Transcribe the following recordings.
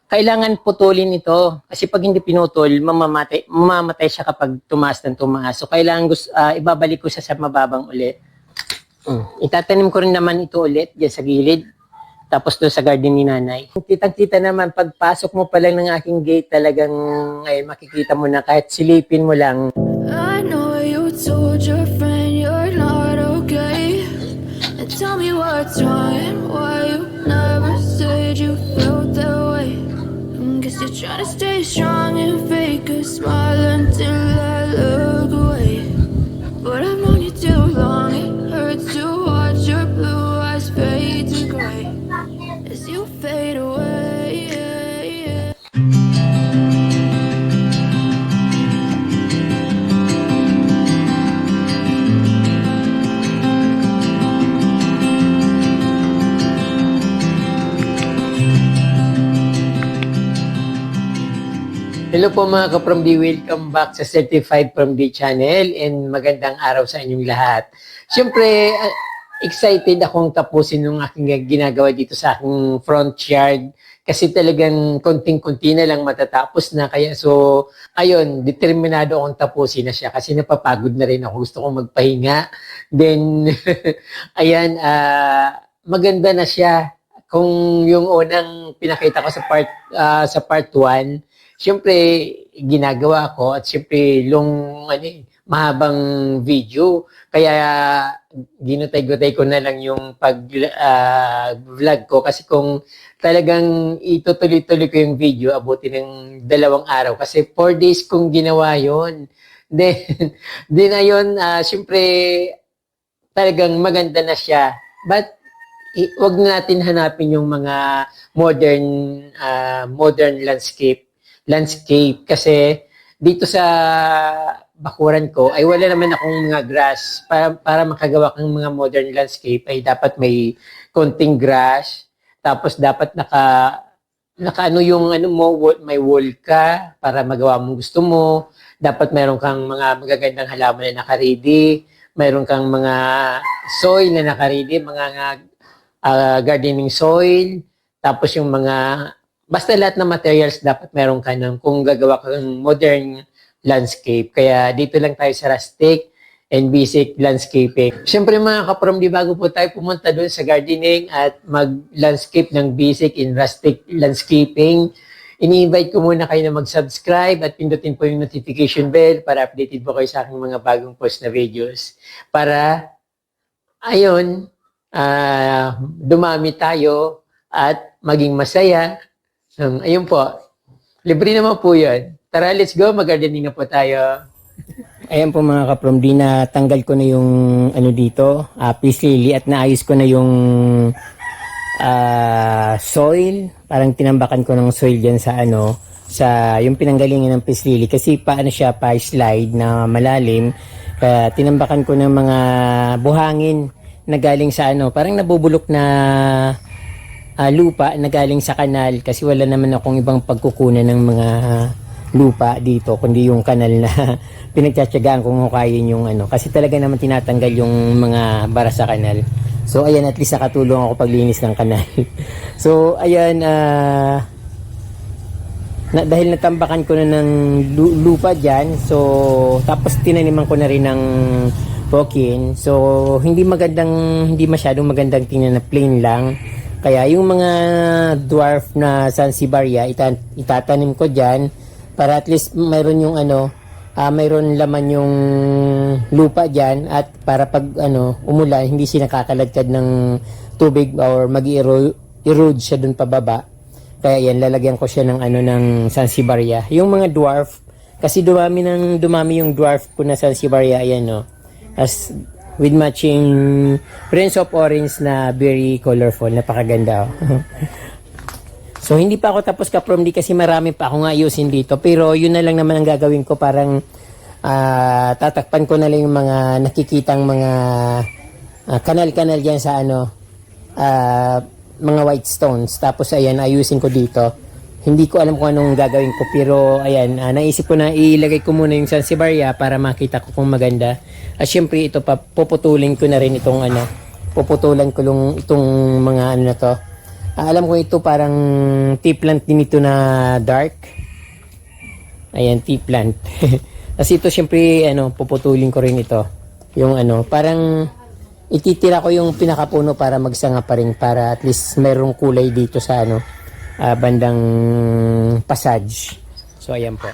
kailangan putulin ito. Kasi pag hindi pinutol, mamamatay siya kapag tumaas ng tumaas. So, kailangan ibabalik ko siya sa mababang ulit. Itatanim ko rin naman ito ulit dyan sa gilid. Tapos doon sa garden ni nanay. Kitang-kita naman, pagpasok mo pa lang ng aking gate, talagang makikita mo na kahit silipin mo lang. I know you told your friend you're not okay. And tell me what's wrong and why you never said you felt that way. Guess you're trying to stay strong and fake a smile until I look away. But I've known you too long, it hurts to watch your blue eyes fade to gray as you fade away. Hello po mga ka-From D, welcome back sa Certified From D channel and magandang araw sa inyong lahat. Siyempre, excited akong tapusin yung aking ginagawa dito sa aking front yard kasi talagang konting-kunti na lang matatapos na. Kaya ayun, determinado akong tapusin na siya kasi napapagod na rin ako. Gusto kong magpahinga. Then, ayan, maganda na siya. Kung yung unang pinakita ko sa part 1, siyempre, ginagawa ko at siyempre, mahabang video. Kaya, ginutay-gutay ko na lang yung pag-vlog ko. Kasi kung talagang itutuloy-tuloy ko yung video, abutin ng 2 araw. Kasi 4 days kong ginawa yon. Then ayun, siyempre, talagang maganda na siya. But, wag na natin hanapin yung mga modern landscape kasi dito sa bakuran ko ay wala naman akong mga grass. Para makagawa kang mga modern landscape ay dapat may konting grass, tapos dapat may wall ka para magawa mong gusto mo. Dapat meron kang mga magagandang halaman na naka-ready, meron kang mga soil na naka-ready, mga gardening soil, tapos yung basta lahat ng materials dapat meron ka kung gagawa ka ng modern landscape. Kaya dito lang tayo sa rustic and basic landscaping. Siyempre mga ka-From D, bago po tayo pumunta doon sa gardening at mag-landscape ng basic and rustic landscaping, ini-invite ko muna kayo na mag-subscribe at pindutin po yung notification bell para updated po kayo sa aking mga bagong post na videos. Para, ayun, dumami tayo at maging masaya. Ayun po. Libre naman po yun. Tara, let's go. Mag-gardening na po tayo. Ayan po mga ka-From D, na tanggal ko na yung dito, peace lily, at naayos ko na yung soil. Parang tinambakan ko ng soil dyan sa yung pinanggalingan ng peace lily. Kasi siya, pa-slide na malalim. Kaya tinambakan ko ng mga buhangin na galing sa parang nabubulok na lupa na galing sa kanal, kasi wala naman akong ibang pagkukunan ng mga lupa dito kundi yung kanal na pinagtsatsagaan kong hukayin yung kasi talaga naman tinatanggal yung mga bara sa kanal. So ayan, at least nakatulong ako paglinis ng kanal. So ayan, dahil natambakan ko na ng lupa dyan, so tapos tinaniman ko na rin ng pokin. So hindi masyadong magandang tingnan na plain lang. Kaya yung mga dwarf na Sansevieria, itatanim ko dyan para at least mayroon yung mayroon laman yung lupa dyan, at para pag umulan, hindi siya nakakaladkad ng tubig or mag-erode siya dun pababa. Kaya yan, lalagyan ko siya ng Sansevieria. Yung mga dwarf, kasi dumami yung dwarf ko na Sansevieria, ayan as with matching Prince of Orange na very colorful, napakaganda. So hindi pa ako tapos ka-From D kasi marami pa akong ayusin dito, pero yun na lang naman ang gagawin ko. Parang tatakpan ko na lang yung mga nakikitang mga kanal-kanal dyan sa mga white stones. Tapos ayan, ayusin ko dito. Hindi ko alam kung anong gagawin ko, pero ayan, naisip ko na ilagay ko muna yung Sansevieria para makita ko kung maganda. At syempre ito puputulin ko na rin itong puputulan ko itong mga Alam ko ito parang tea plant din ito na dark. Ayan, tea plant. Kasi ito syempre, puputulin ko rin ito. Yung parang ititira ko yung pinakapuno para magsanga pa rin, para at least mayroong kulay dito sa bandang passage. So, ayan po.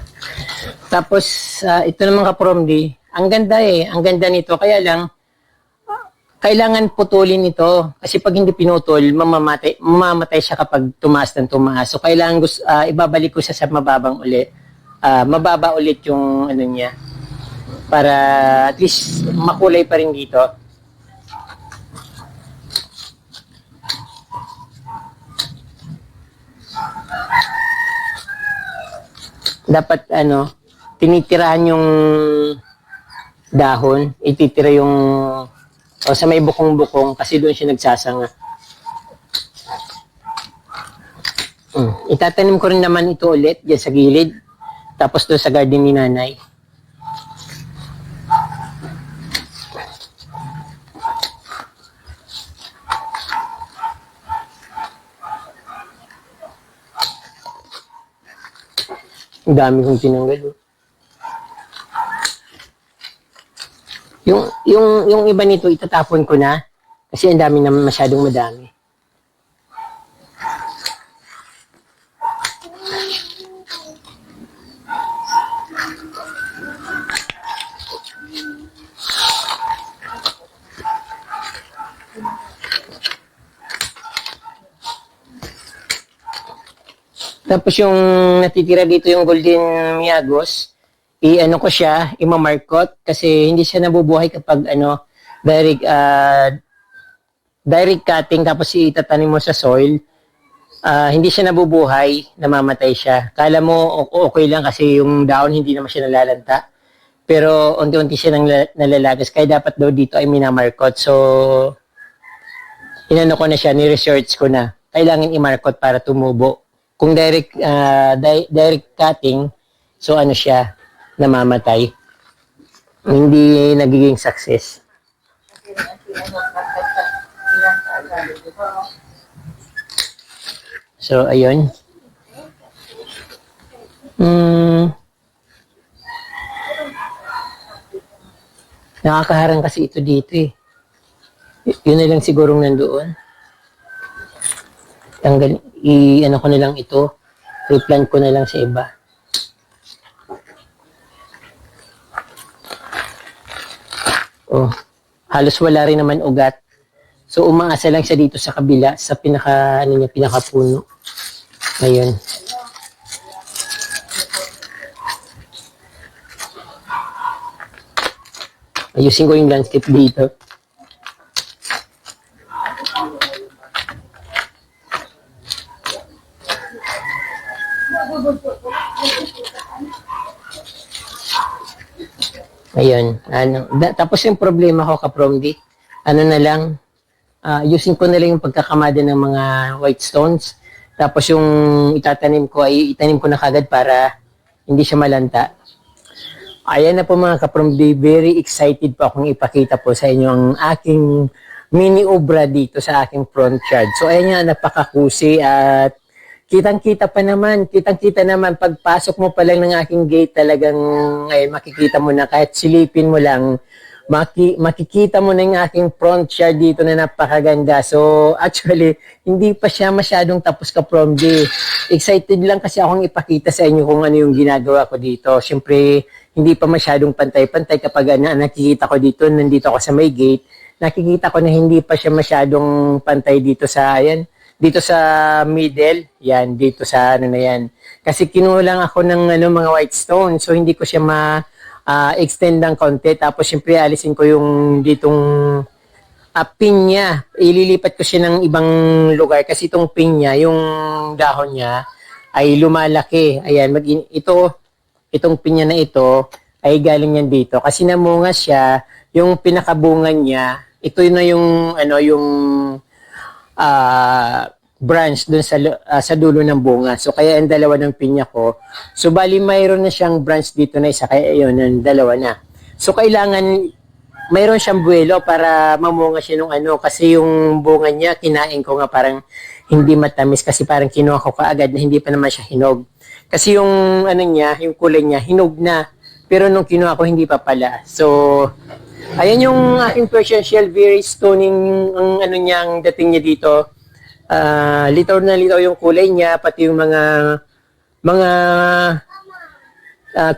Tapos, ito naman ka-promdi. Ang ganda ang ganda nito. Kaya lang, kailangan putulin ito. Kasi pag hindi pinutol, mamamatay siya kapag tumaas ng tumaas. So, kailangan ibabalik ko siya sa mababang ulit. Mababa ulit yung niya. Para at least makulay pa rin dito. Dapat tinitirahan yung dahon, ititira yung sa may bukong-bukong kasi doon siya nagsasanga. Itatanim ko rin naman ito ulit dyan sa gilid, tapos doon sa garden ni nanay. Ang dami kong tinanggal. Yung iba nito, itatapon ko na. Kasi ang dami naman, masyadong madami. Tapos yung natitira dito yung golden miagos, ko siya, imamarkot kasi hindi siya nabubuhay kapag direct cutting tapos itatanim mo sa soil. Hindi siya nabubuhay, namamatay siya. Kala mo okay lang kasi yung dahon hindi naman siya nalalanta. Pero unti-unti siya nalalagas kaya dapat daw dito ay minamarkot. So ko na siya, ni-research ko na. Kailangan i-markot para tumubo. Kung direct cutting, so siya, namamatay. Hindi nagiging success. So, ayun. Nakakaharang kasi ito dito eh. Yun na lang sigurong nandoon. Tanggal, ko na lang ito. Replant ko na lang sa iba. Oh, halos wala rin naman ugat. So, umaasa lang siya dito sa kabila, sa pinakapuno. Ayun. Ayusin ko yung landscape dito. Ayun. Tapos yung problema ko, ka-promdi, na lang, using ko na lang yung pagkakamada ng mga white stones. Tapos yung itanim ko na kagad para hindi siya malanta. Ayan na po mga ka-promdi, very excited po akong ipakita po sa inyo ang aking mini obra dito sa aking front yard. So ayan nga, napakakusi at kitang-kita naman, pagpasok mo pa lang ng aking gate talagang ngayon makikita mo na kahit silipin mo lang, makikita mo na yung aking front yard dito na napakaganda. So actually, hindi pa siya masyadong tapos ka-promdi. Excited lang kasi akong ipakita sa inyo kung ano yung ginagawa ko dito. Siyempre, hindi pa masyadong pantay-pantay kapag nakikita ko dito, nandito ako sa may gate, nakikita ko na hindi pa siya masyadong pantay dito sa middle, yan, dito sa na yan. Kasi kinulang ako ng mga white stone, so hindi ko siya extend ng konti. Tapos syempre alisin ko yung ditong pinya. Ililipat ko siya ng ibang lugar kasi itong pinya, yung dahon niya ay lumalaki. Ayan, itong pinya na ito ay galing yan dito. Kasi namunga siya, yung pinakabungan niya, ito na yung branch dun sa dulo ng bunga. So, kaya ang dalawa ng pinya ko. So, bali mayroon na siyang branch dito na isa, kaya yun, ang dalawa na. So, kailangan mayroon siyang buwelo para mamunga siya nung kasi yung bunga niya, kinain ko nga parang hindi matamis kasi parang kinuha ko kaagad na hindi pa naman siya hinog. Kasi yung ano niya, yung kulay niya, hinog na. Pero nung kinuha ko, hindi pa pala. So, ayan yung aking Persian shell, very stoning ang ano niya, ang dating niya dito. Litaw na litaw yung kulay niya, pati yung mga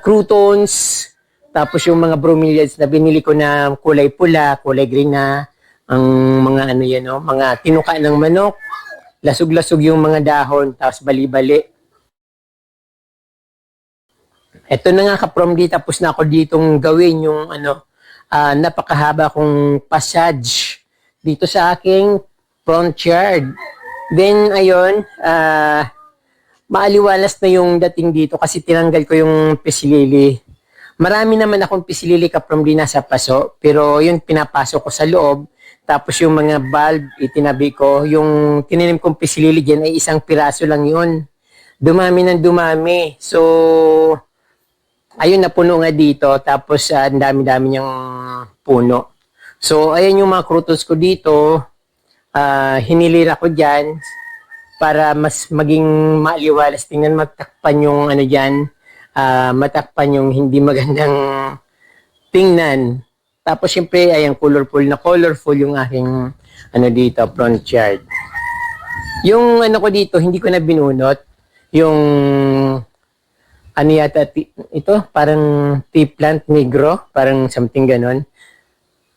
croutons, tapos yung mga bromeliads na binili ko na kulay pula, kulay green na, ang mga ano yan, no? Mga tinuka ng manok, lasog-lasog yung mga dahon, tapos bali-bali. Ito na nga ka-from di, tapos na ako ditong gawin yung ano, napakahaba kong passage dito sa aking front yard. Then, ayun, maaliwalas na yung dating dito kasi tinanggal ko yung pisilili. Marami naman akong pisilili ka-from di nasa paso, pero yun pinapasok ko sa loob. Tapos yung mga bulb, itinabi ko. Yung tinanim kong pisilili dyan ay isang piraso lang yun. Dumami ng dumami. So, ayun, napuno nga dito. Tapos, ang dami-dami niyang puno. So, ayan yung mga croutons ko dito. Hinilira ko dyan para mas maging maaliwalas. Tingnan, matakpan yung ano dyan. Matakpan yung hindi magandang tingnan. Tapos, syempre, ayan, colorful yung aking ano dito, front yard. Yung ano ko dito, hindi ko na binunot. Yung ano yata, ito, parang tea plant negro, parang something ganon.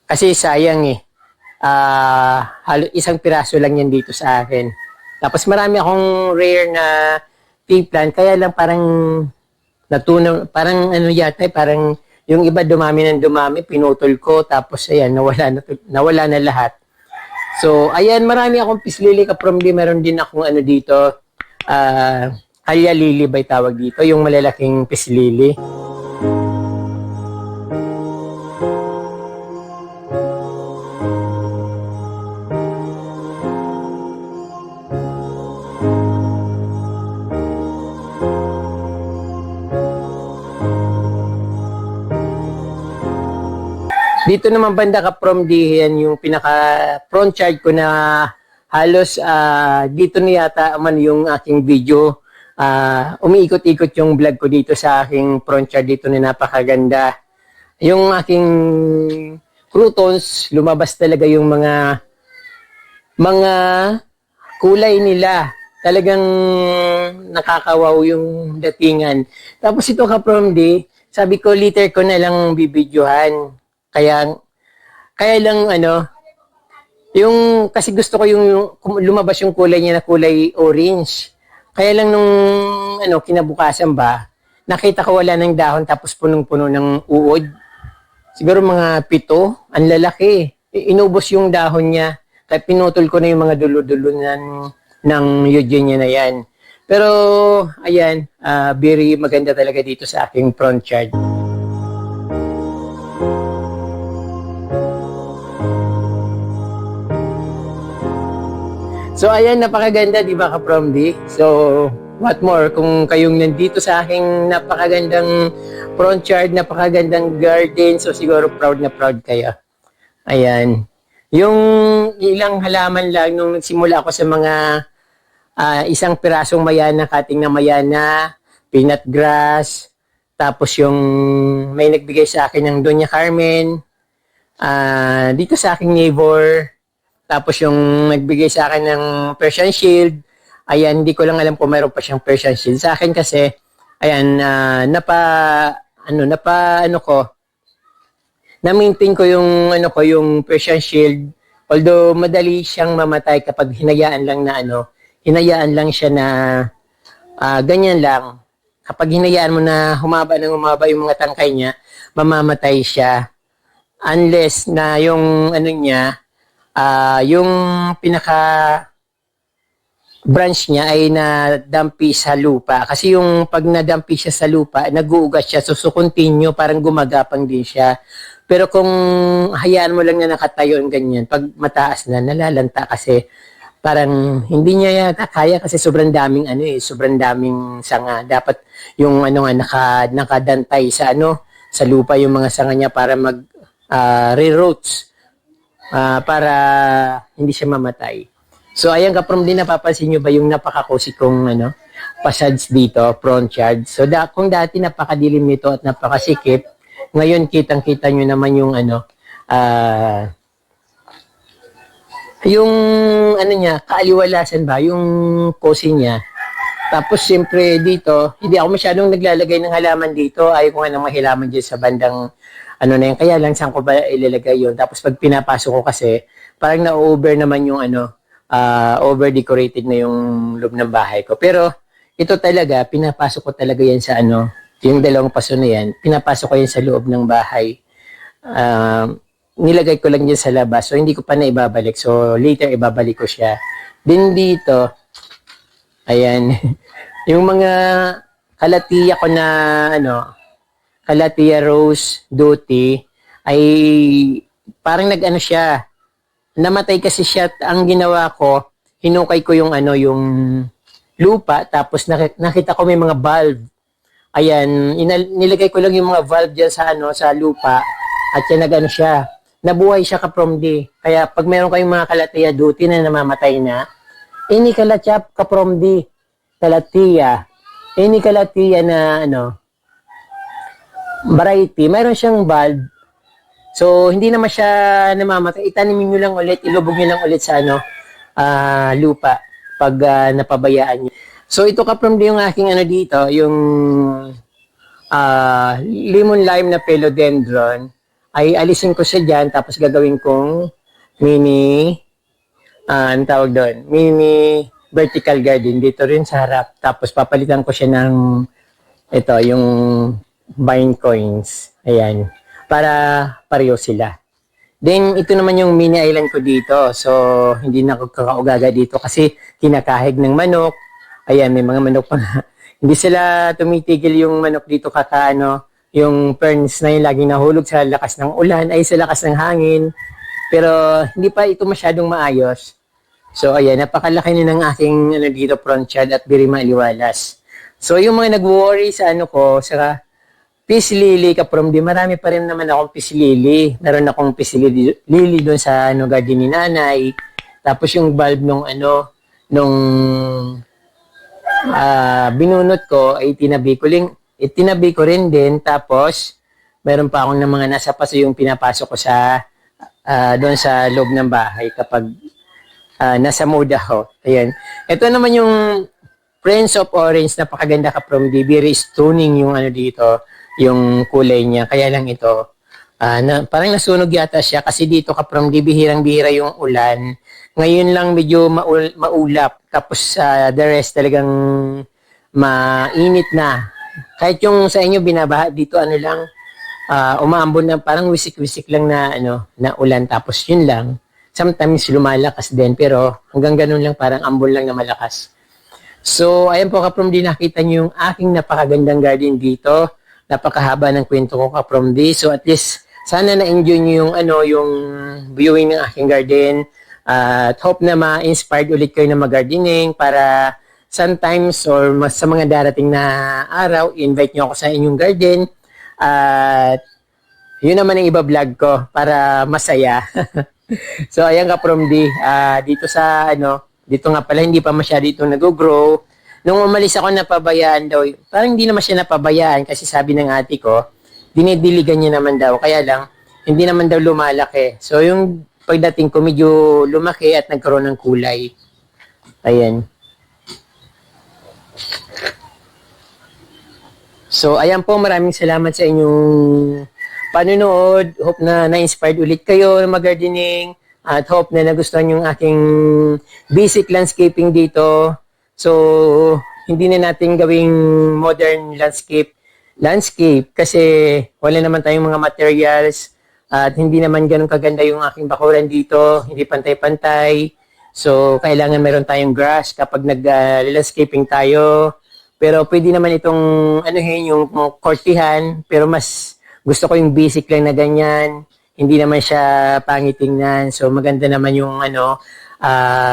Kasi sayang eh. Isang piraso lang yan dito sa akin. Tapos marami akong rare na tea plant, kaya lang parang natunaw, parang ano yata, parang yung iba dumami ng dumami, pinutol ko, tapos ayan, nawala na lahat. So, ayan, marami akong pisilili ka-from di, meron din akong ano dito, Kalya lili ba tawag dito, yung malalaking pisilili. Dito naman banda ka-from di, yan yung pinaka front yard ko na halos dito na yata man yung aking video. Umiikot-ikot yung vlog ko dito sa aking front yard dito na napakaganda. Yung aking croutons, lumabas talaga yung mga kulay nila. Talagang nakakawaw yung datingan. Tapos ito ka-from di, sabi ko later ko na lang bibidyohan. Kaya lang ano, yung kasi gusto ko yung lumabas yung kulay niya na kulay orange. Kaya lang nung ano kinabukasan ba, nakita ko wala ng dahon tapos punong-puno ng uod. Siguro mga 7, ang lalaki. Inubos yung dahon niya. Kaya pinutol ko na yung mga dulo-dulo ng eugenia na yan. Pero ayan, very maganda talaga dito sa aking front yard. So, ayan, napakaganda, di ba ka-from di? So, what more, kung kayong nandito sa aking napakagandang front yard, napakagandang garden, so siguro proud na proud kayo. Ayan. Yung ilang halaman lang, nung nagsimula ako sa mga isang pirasong mayana, cutting na mayana, peanut grass, tapos yung may nagbigay sa akin ng Doña Carmen, dito sa aking neighbor, tapos yung nagbigay sa akin ng Persian Shield, ayan, hindi ko lang alam kung mayroon pa siyang Persian Shield. Sa akin kasi, ayan, na-maintain ko yung Persian Shield. Although madali siyang mamatay kapag hinayaan lang siya na ganyan lang. Kapag hinayaan mo na humaba yung mga tangkay niya, mamamatay siya. Unless na yung yung pinaka branch niya ay nadampi sa lupa. Kasi yung pag nadampi siya sa lupa, nag-uugat siya. So continue, parang gumagapang din siya. Pero kung hayaan mo lang na nakatayo yung ganyan, pag mataas na, nalalanta kasi parang hindi niya yata kaya kasi sobrang daming sobrang daming sanga. Dapat yung nakadantay sa sa lupa yung mga sanga niya para re-roots. Para hindi siya mamatay. So, ayan ka from din, napapansin nyo ba yung napaka-cozy kong passage dito, front yard. So, kung dati napakadilim nito at napakasikip, ngayon kitang-kita nyo naman yung yung niya, kaaliwalasan ba, yung cozy niya. Tapos, siyempre dito, hindi ako masyadong naglalagay ng halaman dito. Ayaw ko nga ng mahalaman dyan sa bandang na yun. Kaya lang, saan ko ba ilalagay yun? Tapos, pag pinapasok ko kasi, parang na-over naman yung over-decorated na yung loob ng bahay ko. Pero, ito talaga, pinapasok ko talaga yan sa yung dalawang paso na yan, pinapasok ko yan sa loob ng bahay. Nilagay ko lang dyan sa labas. So, hindi ko pa na ibabalik. So, later, ibabalik ko siya. Din dito, ayan, yung mga kalatiya ko na, kalatiya rose duty, ay parang siya, namatay kasi siya. Ang ginawa ko, hinukay ko yung yung lupa, tapos nakita ko may mga valve. Ayan, nilagay ko lang yung mga valve dyan sa lupa, at yan siya. Nabuhay siya ka-promdi. Kaya pag meron kayong mga kalatiya duty na namamatay na, ini kalatiya ka-promdi, kalatiya, ini kalatiya na variety, mayroon siyang valve. So, hindi naman siya namamatay. Itanimin nyo lang ulit, ilubog nyo lang ulit sa lupa pag napabayaan nyo. So, ito ka-promdi yung aking dito, yung lemon lime na philodendron, ay alisin ko siya dyan, tapos gagawin kong mini, ang tawag doon, mini vertical garden dito rin sa harap. Tapos papalitan ko siya ng ito, yung vine coins. Ayan. Para pareho sila. Then, ito naman yung mini island ko dito. So, hindi na ako kakaugaga dito kasi kinakahig ng manok. Ayan, may mga manok pa nga. Hindi sila tumitigil yung manok dito yung ferns na yung laging nahulog sa lakas ng ulan, ay sa lakas ng hangin. Pero, hindi pa ito masyadong maayos. So, ayan, napakalaki na ng aking dito front yard at very maliwalas. So, yung mga nag-worry sa sa peace lily ka-promdi, marami pa rin naman akong peace lily. Meron akong peace lily doon sa garden ni nanay. Tapos yung bulb nung binunot ko ay itinabi ko rin din. Tapos, meron pa akong ng mga nasa paso yung pinapasok ko sa doon sa loob ng bahay kapag nasa mood ako. Ayan. Ito naman yung Prince of Orange, napakaganda ka-promdi. Very stunning yung dito, yung kulay niya. Kaya lang ito, parang nasunog yata siya kasi dito ka-promdi, bihirang-bihira yung ulan. Ngayon lang medyo maulap. Tapos the rest talagang mainit na. Kahit yung sa inyo binabaha dito, lang, umaambon na, parang wisik-wisik lang na ulan. Tapos yun lang. Sometimes lumalakas din, pero hanggang ganun lang, parang ambon lang na malakas. So, ayan po ka-promdi, nakita niyo yung aking napakagandang garden dito. Napakahaba ng kwento ko ka-promdi. So, at least, sana na-enjoy niyo yung viewing ng aking garden. At hope na ma-inspired ulit kayo na mag-gardening para sometimes or sa mga darating na araw, invite niyo ako sa inyong garden. At yun naman ang iba-vlog ko para masaya. So, ayan ka-promdi. Dito dito nga pala, hindi pa masyado itong nag-grow. Nung umalis ako, napabayaan daw. Parang hindi naman siya napabayaan kasi sabi ng ate ko, dinidiligan niya naman daw. Kaya lang, hindi naman daw lumalaki. So, yung pagdating ko, medyo lumaki at nagkaroon ng kulay. Ayan. So, ayan po, maraming salamat sa inyong panunood. Hope na na-inspired ulit kayo na mag-gardening. At hope na nagustuhan yung aking basic landscaping dito. So, hindi na natin gawing modern landscape kasi wala naman tayong mga materials at hindi naman ganun kaganda yung aking bakuran dito. Hindi pantay-pantay. So, kailangan meron tayong grass kapag nag-landscaping tayo. Pero pwede naman itong yung kortihan. Pero mas gusto ko yung basic lang na ganyan. Hindi naman siya pangitingnan. So, maganda naman yung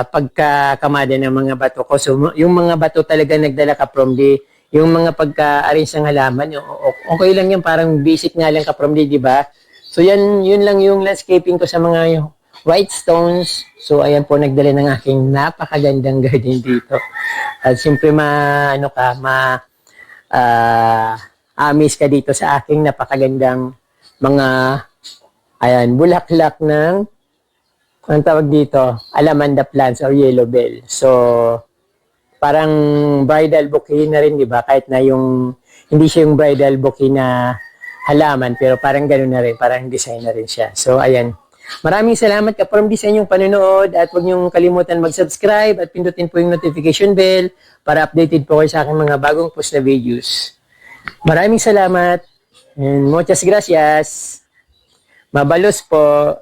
pagkakamada ng mga bato ko. So, yung mga bato talaga nagdala ka-promdi. Yung mga pagka-arrange ng halaman, okay lang yan. Parang basic nga lang ka-promdi, di ba? So, yun lang yung landscaping ko sa mga white stones. So, ayan po, nagdala ng aking napakagandang garden dito. At siyempre, amis ka dito sa aking napakagandang mga, ayan, bulaklak ng, anong tawag dito? Alamanda plants or yellow bell. So, parang bridal bouquet na rin, di ba? Kahit na hindi siya yung bridal bouquet na halaman, pero parang gano'n na rin, parang design na rin siya. So, ayan. Maraming salamat ka from sa inyong panonood at huwag niyong kalimutan mag-subscribe at pindutin po yung notification bell para updated po kayo sa aking mga bagong post na videos. Maraming salamat and muchas gracias. Mabalos po.